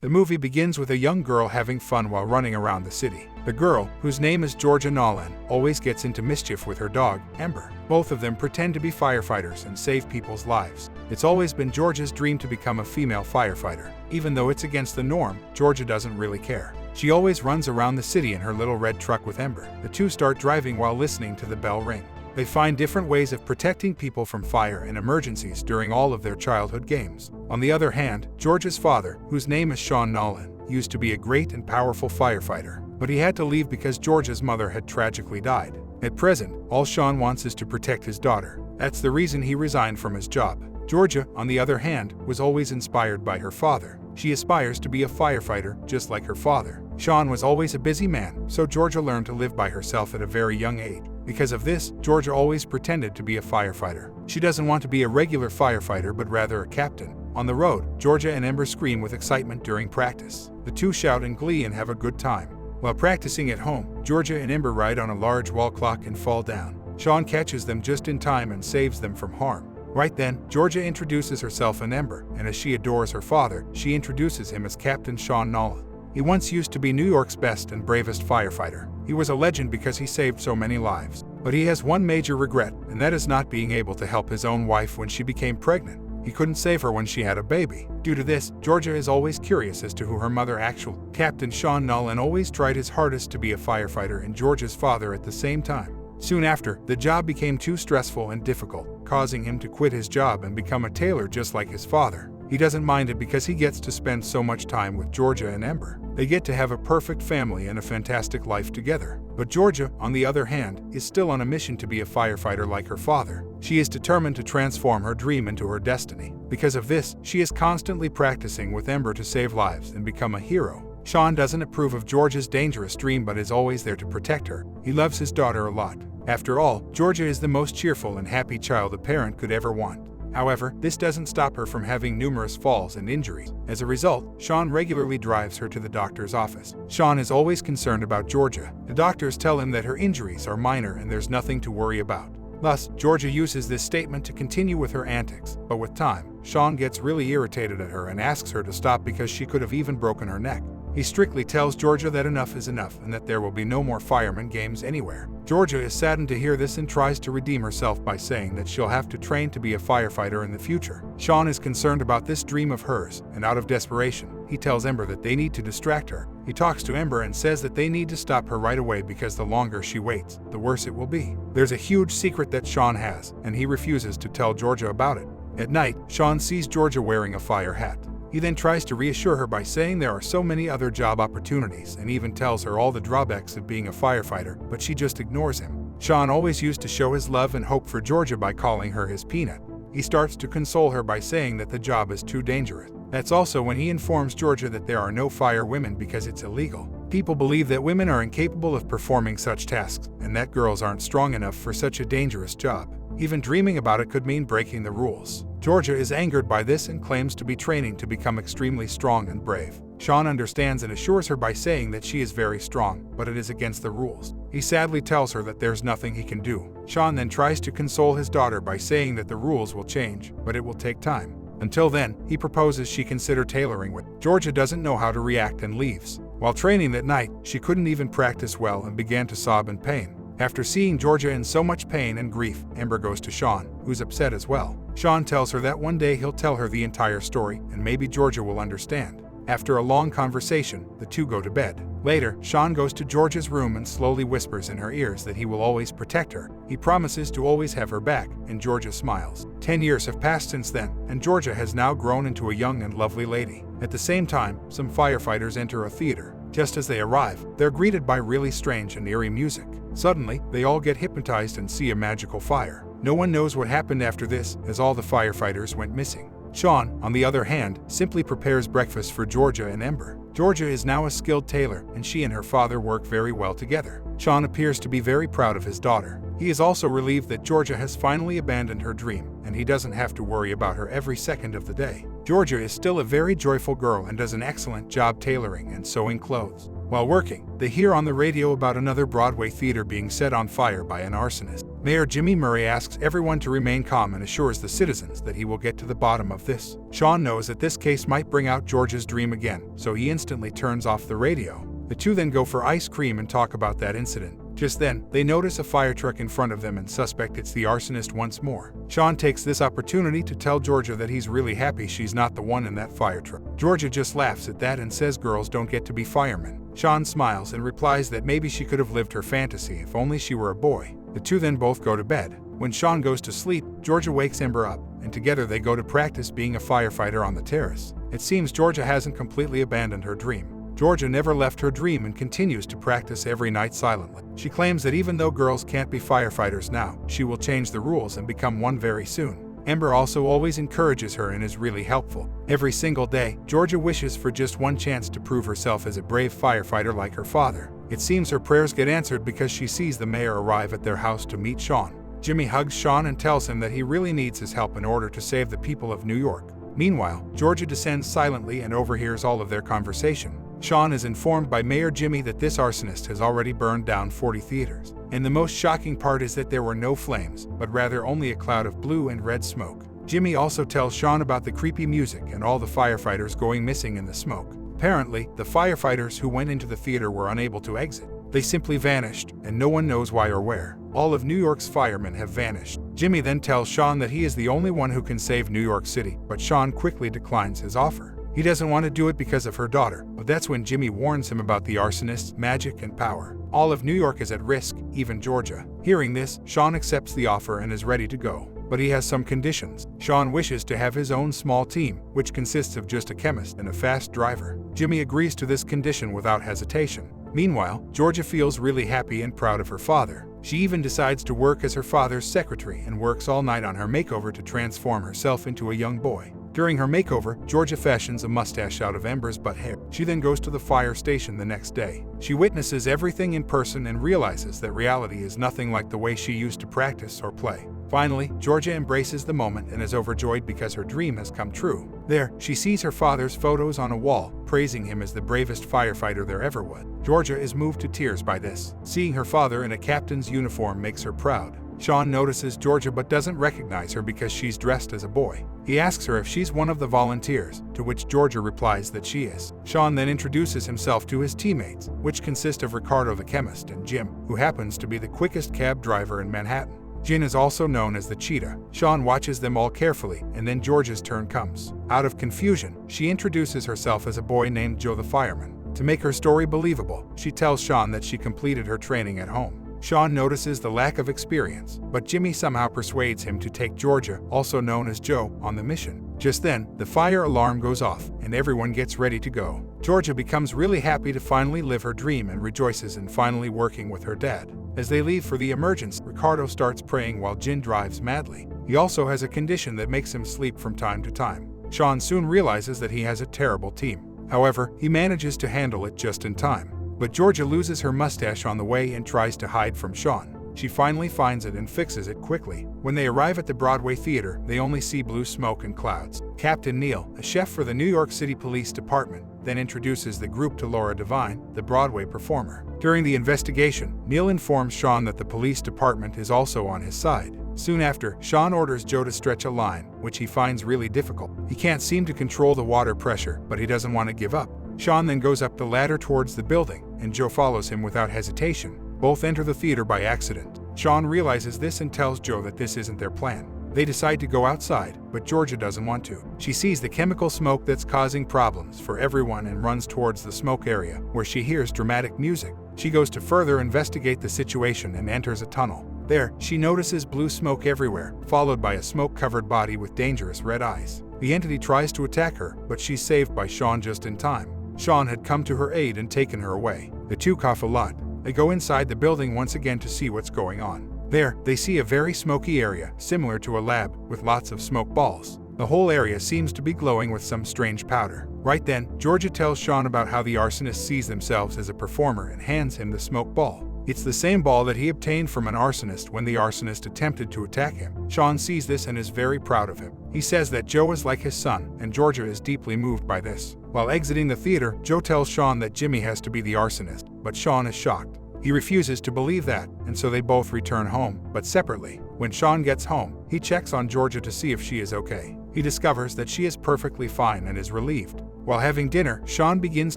The movie begins with a young girl having fun while running around the city. The girl, whose name is Georgia Nolan, always gets into mischief with her dog, Ember. Both of them pretend to be firefighters and save people's lives. It's always been Georgia's dream to become a female firefighter. Even though it's against the norm, Georgia doesn't really care. She always runs around the city in her little red truck with Ember. The two start driving while listening to the bell ring. They find different ways of protecting people from fire and emergencies during all of their childhood games. On the other hand, Georgia's father, whose name is Sean Nolan, used to be a great and powerful firefighter, but he had to leave because Georgia's mother had tragically died. At present, all Sean wants is to protect his daughter. That's the reason he resigned from his job. Georgia, on the other hand, was always inspired by her father. She aspires to be a firefighter, just like her father. Sean was always a busy man, so Georgia learned to live by herself at a very young age. Because of this, Georgia always pretended to be a firefighter. She doesn't want to be a regular firefighter but rather a captain. On the road, Georgia and Ember scream with excitement during practice. The two shout in glee and have a good time. While practicing at home, Georgia and Ember ride on a large wall clock and fall down. Sean catches them just in time and saves them from harm. Right then, Georgia introduces herself and Ember, and as she adores her father, she introduces him as Captain Sean Nolan. He once used to be New York's best and bravest firefighter. He was a legend because he saved so many lives. But he has one major regret, and that is not being able to help his own wife when she became pregnant. He couldn't save her when she had a baby. Due to this, Georgia is always curious as to who her mother actually is. Captain Sean Nolan always tried his hardest to be a firefighter and Georgia's father at the same time. Soon after, the job became too stressful and difficult, causing him to quit his job and become a tailor just like his father. He doesn't mind it because he gets to spend so much time with Georgia and Ember. They get to have a perfect family and a fantastic life together. But Georgia, on the other hand, is still on a mission to be a firefighter like her father. She is determined to transform her dream into her destiny. Because of this, she is constantly practicing with Ember to save lives and become a hero. Sean doesn't approve of Georgia's dangerous dream but is always there to protect her. He loves his daughter a lot. After all, Georgia is the most cheerful and happy child a parent could ever want. However, this doesn't stop her from having numerous falls and injuries. As a result, Sean regularly drives her to the doctor's office. Sean is always concerned about Georgia. The doctors tell him that her injuries are minor and there's nothing to worry about. Thus, Georgia uses this statement to continue with her antics, but with time, Sean gets really irritated at her and asks her to stop because she could have even broken her neck. He strictly tells Georgia that enough is enough and that there will be no more fireman games anywhere. Georgia is saddened to hear this and tries to redeem herself by saying that she'll have to train to be a firefighter in the future. Sean is concerned about this dream of hers, and out of desperation, he tells Ember that they need to distract her. He talks to Ember and says that they need to stop her right away because the longer she waits, the worse it will be. There's a huge secret that Sean has, and he refuses to tell Georgia about it. At night, Sean sees Georgia wearing a fire hat. He then tries to reassure her by saying there are so many other job opportunities and even tells her all the drawbacks of being a firefighter, but she just ignores him. Sean always used to show his love and hope for Georgia by calling her his peanut. He starts to console her by saying that the job is too dangerous. That's also when he informs Georgia that there are no fire women because it's illegal. People believe that women are incapable of performing such tasks and that girls aren't strong enough for such a dangerous job. Even dreaming about it could mean breaking the rules. Georgia is angered by this and claims to be training to become extremely strong and brave. Sean understands and assures her by saying that she is very strong, but it is against the rules. He sadly tells her that there's nothing he can do. Sean then tries to console his daughter by saying that the rules will change, but it will take time. Until then, he proposes she consider tailoring with. Georgia doesn't know how to react and leaves. While training that night, she couldn't even practice well and began to sob in pain. After seeing Georgia in so much pain and grief, Ember goes to Sean, who's upset as well. Sean tells her that one day he'll tell her the entire story and maybe Georgia will understand. After a long conversation, the two go to bed. Later, Sean goes to Georgia's room and slowly whispers in her ears that he will always protect her. He promises to always have her back, and Georgia smiles. 10 years have passed since then, and Georgia has now grown into a young and lovely lady. At the same time, some firefighters enter a theater. Just as they arrive, they're greeted by really strange and eerie music. Suddenly, they all get hypnotized and see a magical fire. No one knows what happened after this, as all the firefighters went missing. Sean, on the other hand, simply prepares breakfast for Georgia and Ember. Georgia is now a skilled tailor, and she and her father work very well together. Sean appears to be very proud of his daughter. He is also relieved that Georgia has finally abandoned her dream, and he doesn't have to worry about her every second of the day. Georgia is still a very joyful girl and does an excellent job tailoring and sewing clothes. While working, they hear on the radio about another Broadway theater being set on fire by an arsonist. Mayor Jimmy Murray asks everyone to remain calm and assures the citizens that he will get to the bottom of this. Sean knows that this case might bring out George's dream again, so he instantly turns off the radio. The two then go for ice cream and talk about that incident. Just then, they notice a fire truck in front of them and suspect it's the arsonist once more. Sean takes this opportunity to tell Georgia that he's really happy she's not the one in that fire truck. Georgia just laughs at that and says girls don't get to be firemen. Sean smiles and replies that maybe she could have lived her fantasy if only she were a boy. The two then both go to bed. When Sean goes to sleep, Georgia wakes Ember up, and together they go to practice being a firefighter on the terrace. It seems Georgia hasn't completely abandoned her dream. Georgia never left her dream and continues to practice every night silently. She claims that even though girls can't be firefighters now, she will change the rules and become one very soon. Ember also always encourages her and is really helpful. Every single day, Georgia wishes for just one chance to prove herself as a brave firefighter like her father. It seems her prayers get answered because she sees the mayor arrive at their house to meet Sean. Jimmy hugs Sean and tells him that he really needs his help in order to save the people of New York. Meanwhile, Georgia descends silently and overhears all of their conversation. Sean is informed by Mayor Jimmy that this arsonist has already burned down 40 theaters. And the most shocking part is that there were no flames, but rather only a cloud of blue and red smoke. Jimmy also tells Sean about the creepy music and all the firefighters going missing in the smoke. Apparently, the firefighters who went into the theater were unable to exit. They simply vanished, and no one knows why or where. All of New York's firemen have vanished. Jimmy then tells Sean that he is the only one who can save New York City, but Sean quickly declines his offer. He doesn't want to do it because of her daughter, but that's when Jimmy warns him about the arsonist's magic and power. All of New York is at risk, even Georgia. Hearing this, Sean accepts the offer and is ready to go. But he has some conditions. Sean wishes to have his own small team, which consists of just a chemist and a fast driver. Jimmy agrees to this condition without hesitation. Meanwhile, Georgia feels really happy and proud of her father. She even decides to work as her father's secretary and works all night on her makeover to transform herself into a young boy. During her makeover, Georgia fashions a mustache out of Ember's butt hair. She then goes to the fire station the next day. She witnesses everything in person and realizes that reality is nothing like the way she used to practice or play. Finally, Georgia embraces the moment and is overjoyed because her dream has come true. There, she sees her father's photos on a wall, praising him as the bravest firefighter there ever was. Georgia is moved to tears by this. Seeing her father in a captain's uniform makes her proud. Sean notices Georgia but doesn't recognize her because she's dressed as a boy. He asks her if she's one of the volunteers, to which Georgia replies that she is. Sean then introduces himself to his teammates, which consist of Ricardo the chemist and Jim, who happens to be the quickest cab driver in Manhattan. Jin is also known as the Cheetah. Sean watches them all carefully, and then Georgia's turn comes. Out of confusion, she introduces herself as a boy named Joe the fireman. To make her story believable, she tells Sean that she completed her training at home. Sean notices the lack of experience, but Jimmy somehow persuades him to take Georgia, also known as Joe, on the mission. Just then, the fire alarm goes off, and everyone gets ready to go. Georgia becomes really happy to finally live her dream and rejoices in finally working with her dad. As they leave for the emergency, Ricardo starts praying while Jin drives madly. He also has a condition that makes him sleep from time to time. Sean soon realizes that he has a terrible team. However, he manages to handle it just in time. But Georgia loses her mustache on the way and tries to hide from Sean. She finally finds it and fixes it quickly. When they arrive at the Broadway Theater, they only see blue smoke and clouds. Captain Neil, a chef for the New York City Police Department, then introduces the group to Laura Devine, the Broadway performer. During the investigation, Neil informs Sean that the police department is also on his side. Soon after, Sean orders Joe to stretch a line, which he finds really difficult. He can't seem to control the water pressure, but he doesn't want to give up. Sean then goes up the ladder towards the building, and Joe follows him without hesitation. Both enter the theater by accident. Sean realizes this and tells Joe that this isn't their plan. They decide to go outside, but Georgia doesn't want to. She sees the chemical smoke that's causing problems for everyone and runs towards the smoke area, where she hears dramatic music. She goes to further investigate the situation and enters a tunnel. There, she notices blue smoke everywhere, followed by a smoke-covered body with dangerous red eyes. The entity tries to attack her, but she's saved by Sean just in time. Sean had come to her aid and taken her away. The two cough a lot. They go inside the building once again to see what's going on. There, they see a very smoky area, similar to a lab, with lots of smoke balls. The whole area seems to be glowing with some strange powder. Right then, Georgia tells Sean about how the arsonists sees themselves as a performer and hands him the smoke ball. It's the same ball that he obtained from an arsonist when the arsonist attempted to attack him. Sean sees this and is very proud of him. He says that Joe is like his son, and Georgia is deeply moved by this. While exiting the theater, Joe tells Sean that Jimmy has to be the arsonist, but Sean is shocked. He refuses to believe that, and so they both return home, but separately. When Sean gets home, he checks on Georgia to see if she is okay. He discovers that she is perfectly fine and is relieved. While having dinner, Sean begins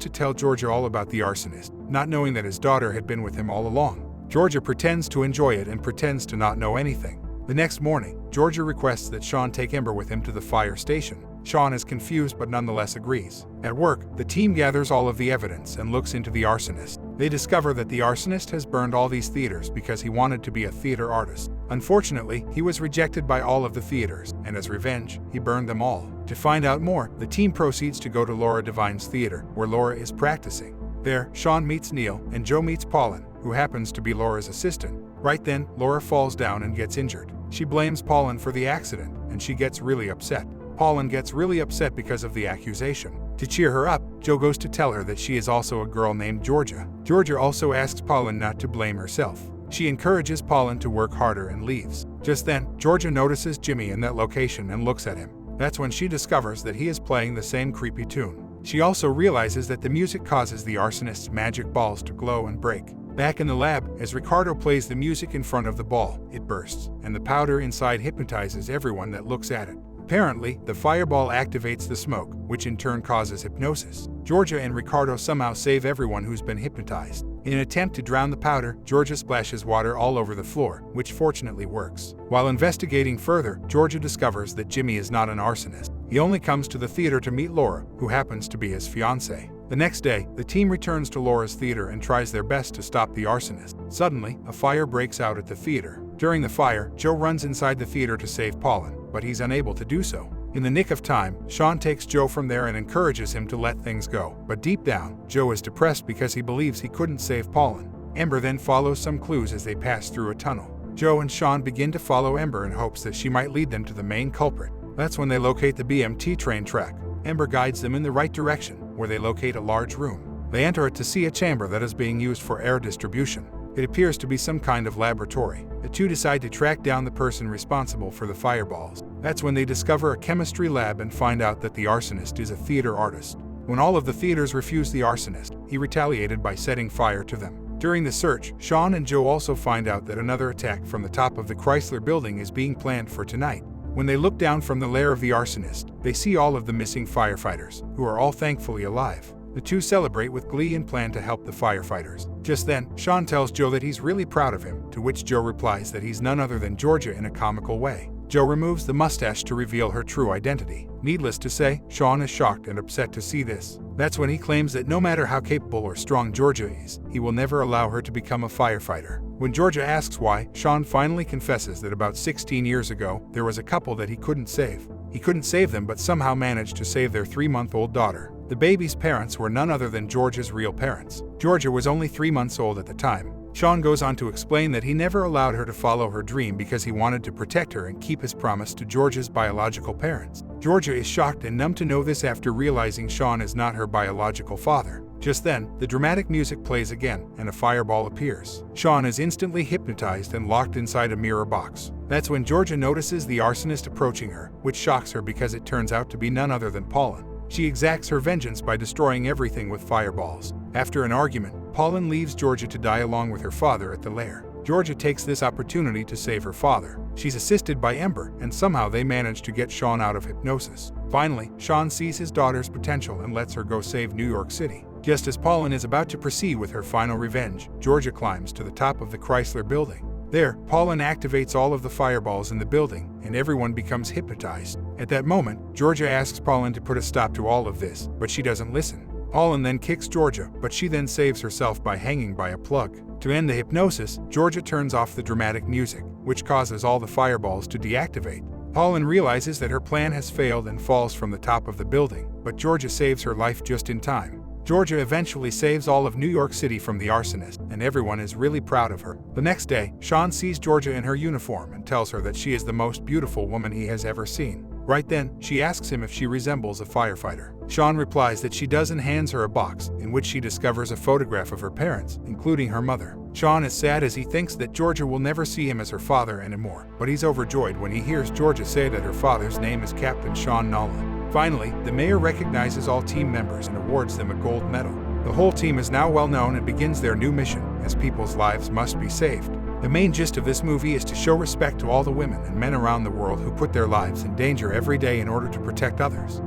to tell Georgia all about the arsonist, not knowing that his daughter had been with him all along. Georgia pretends to enjoy it and pretends to not know anything. The next morning, Georgia requests that Sean take Ember with him to the fire station. Sean is confused but nonetheless agrees. At work, the team gathers all of the evidence and looks into the arsonist. They discover that the arsonist has burned all these theaters because he wanted to be a theater artist. Unfortunately, he was rejected by all of the theaters, and as revenge, he burned them all. To find out more, the team proceeds to go to Laura Devine's theater, where Laura is practicing. There, Sean meets Neil, and Joe meets Paulin, who happens to be Laura's assistant. Right then, Laura falls down and gets injured. She blames Paulin for the accident, and she gets really upset. Paulin gets really upset because of the accusation. To cheer her up, Joe goes to tell her that she is also a girl named Georgia. Georgia also asks Paulin not to blame herself. She encourages Paulin to work harder and leaves. Just then, Georgia notices Jimmy in that location and looks at him. That's when she discovers that he is playing the same creepy tune. She also realizes that the music causes the arsonist's magic balls to glow and break. Back in the lab, as Ricardo plays the music in front of the ball, it bursts, and the powder inside hypnotizes everyone that looks at it. Apparently, the fireball activates the smoke, which in turn causes hypnosis. Georgia and Ricardo somehow save everyone who's been hypnotized. In an attempt to drown the powder, Georgia splashes water all over the floor, which fortunately works. While investigating further, Georgia discovers that Jimmy is not an arsonist. He only comes to the theater to meet Laura, who happens to be his fiancée. The next day, the team returns to Laura's theater and tries their best to stop the arsonist. Suddenly, a fire breaks out at the theater. During the fire, Joe runs inside the theater to save Paulin, but he's unable to do so. In the nick of time, Sean takes Joe from there and encourages him to let things go. But deep down, Joe is depressed because he believes he couldn't save Paulin. Ember then follows some clues as they pass through a tunnel. Joe and Sean begin to follow Ember in hopes that she might lead them to the main culprit. That's when they locate the BMT train track. Ember guides them in the right direction, where they locate a large room. They enter it to see a chamber that is being used for air distribution. It appears to be some kind of laboratory. The two decide to track down the person responsible for the fireballs. That's when they discover a chemistry lab and find out that the arsonist is a theater artist. When all of the theaters refuse the arsonist, he retaliated by setting fire to them. During the search, Sean and Joe also find out that another attack from the top of the Chrysler building is being planned for tonight. When they look down from the lair of the arsonist, they see all of the missing firefighters, who are all thankfully alive. The two celebrate with glee and plan to help the firefighters. Just then, Sean tells Joe that he's really proud of him, to which Joe replies that he's none other than Georgia in a comical way. Joe removes the mustache to reveal her true identity. Needless to say, Sean is shocked and upset to see this. That's when he claims that no matter how capable or strong Georgia is, he will never allow her to become a firefighter. When Georgia asks why, Sean finally confesses that about 16 years ago, there was a couple that he couldn't save. He couldn't save them but somehow managed to save their 3-month-old daughter. The baby's parents were none other than Georgia's real parents. Georgia was only 3 months old at the time. Sean goes on to explain that he never allowed her to follow her dream because he wanted to protect her and keep his promise to Georgia's biological parents. Georgia is shocked and numb to know this after realizing Sean is not her biological father. Just then, the dramatic music plays again, and a fireball appears. Sean is instantly hypnotized and locked inside a mirror box. That's when Georgia notices the arsonist approaching her, which shocks her because it turns out to be none other than Paulin. She exacts her vengeance by destroying everything with fireballs. After an argument, Paulin leaves Georgia to die along with her father at the lair. Georgia takes this opportunity to save her father. She's assisted by Ember, and somehow they manage to get Sean out of hypnosis. Finally, Sean sees his daughter's potential and lets her go save New York City. Just as Paulin is about to proceed with her final revenge, Georgia climbs to the top of the Chrysler building. There, Paulin activates all of the fireballs in the building, and everyone becomes hypnotized. At that moment, Georgia asks Paulin to put a stop to all of this, but she doesn't listen. Paulin then kicks Georgia, but she then saves herself by hanging by a plug. To end the hypnosis, Georgia turns off the dramatic music, which causes all the fireballs to deactivate. Paulin realizes that her plan has failed and falls from the top of the building, but Georgia saves her life just in time. Georgia eventually saves all of New York City from the arsonist, and everyone is really proud of her. The next day, Sean sees Georgia in her uniform and tells her that she is the most beautiful woman he has ever seen. Right then, she asks him if she resembles a firefighter. Sean replies that she does and hands her a box, in which she discovers a photograph of her parents, including her mother. Sean is sad as he thinks that Georgia will never see him as her father anymore, but he's overjoyed when he hears Georgia say that her father's name is Captain Sean Nolan. Finally, the mayor recognizes all team members and awards them a gold medal. The whole team is now well known and begins their new mission, as people's lives must be saved. The main gist of this movie is to show respect to all the women and men around the world who put their lives in danger every day in order to protect others.